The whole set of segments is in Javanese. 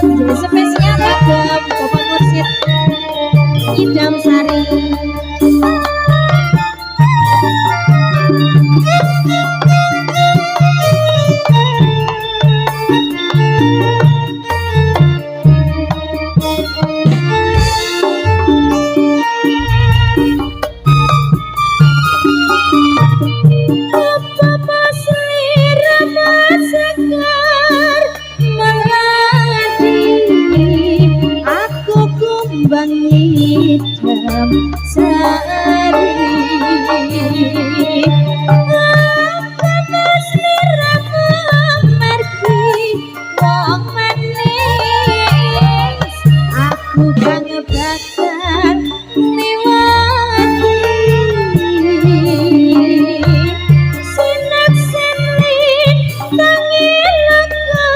Jadi spesial kagem Bapak Mursid Idam Sari. Bang Idam Sari apa sliramu mergi wong manis aku kang bakal liwati sinak sinik tangi lega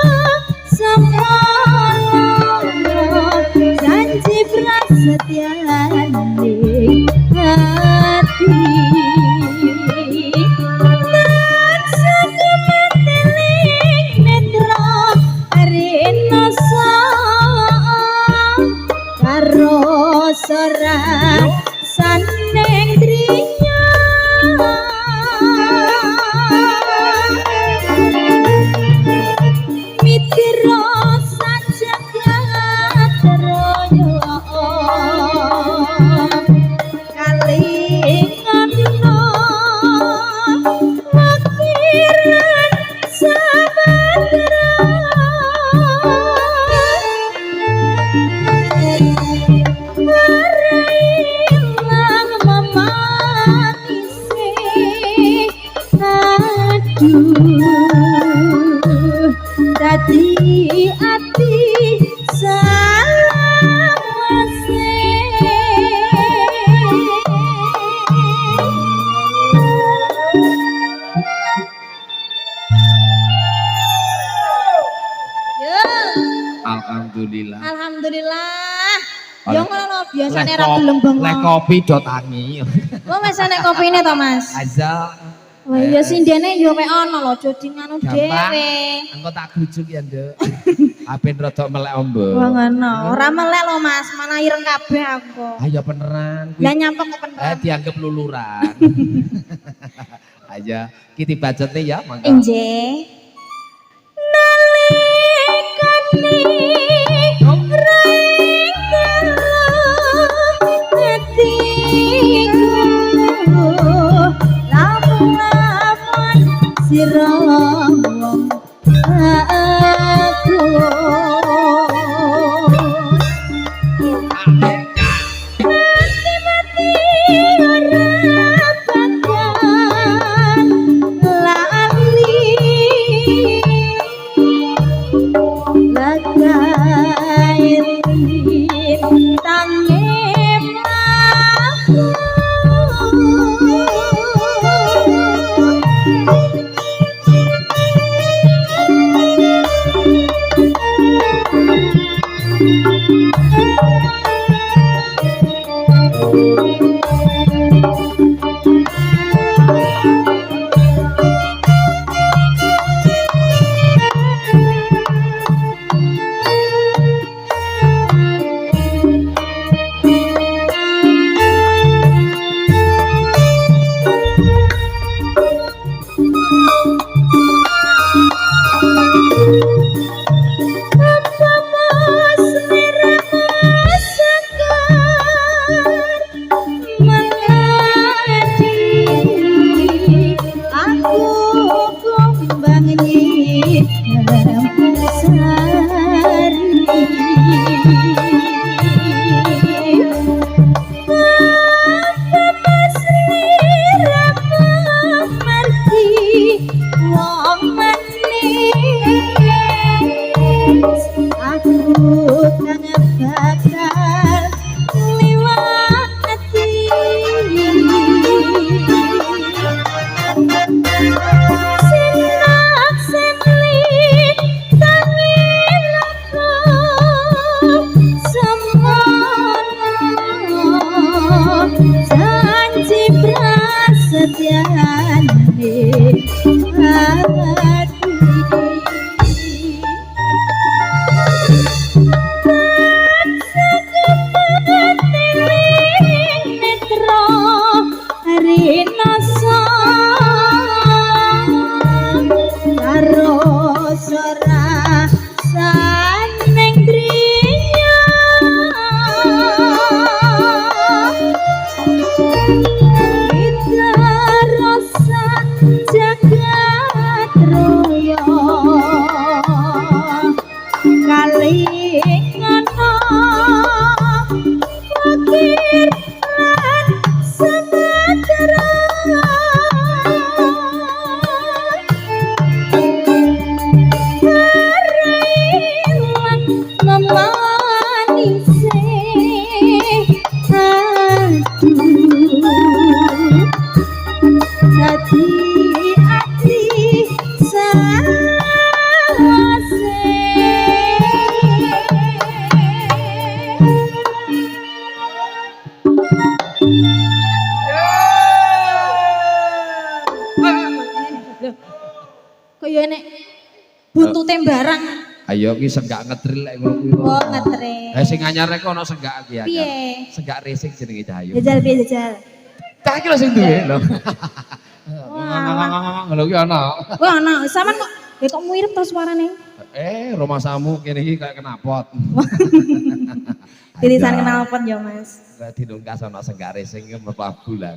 semono janji prasetyane hati lan sakumeteling netra rinoso karo sorang saneng driya mitiro sajagat raya kalinganno wakiran sabadra ilang memanise aduh dadi ati salawase. Alhamdulillah. Alhamdulillah. Ya Oleh- ngono biasane Lek ra gelem Lek bengong. kopi do tangi. Kok wis enek kopine to, Mas? Aja. Oh iya sindene yo mek ono lho dadi nganu Gampang. dhewe. Engko tak gujuk ya, Nduk. Aben rada melek ombo. Wah ngono. Ora melek lho, Mas. Malah ireng kabeh aku. Ayo beneran. Kuwi Lah nyampek kok beneran. dianggap luluran. Aja kita bacotnya ya, mangga. Injih. Nalikane raingkaro atiku lamun-lamun sira wong aku mati-mati ora bakal lali lagairin tangim aku Kaya nek buntute barang. Ayo ki senggak ngetril lek ngono kuwi. Oh, ngetre. Sing anyar rek ono senggak ki anyar. Piye? Senggak racing jenenge Cahayu. Jajal piye jajal? Tak iki lho sing duwe lho. Wah. Lho ki ono. Wah, ana sampean kok mirip to suarane? Rumah samu kene iki kayak kenapot. Titisan kenalpot ya, Mas. Lah dinungkas ono senggak racing ki mlebu bulan.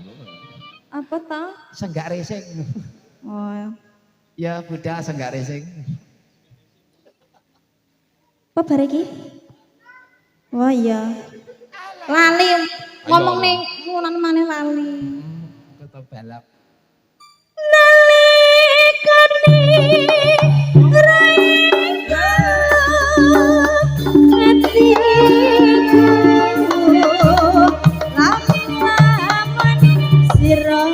Apa to? Senggak racing. Oh. Ya Buddha senggak racing. Apa bare iki? Oh iya. Lali ngomong ning ngono maneh lali. Tetep balap. Nalikane raiku hatiku lamun sira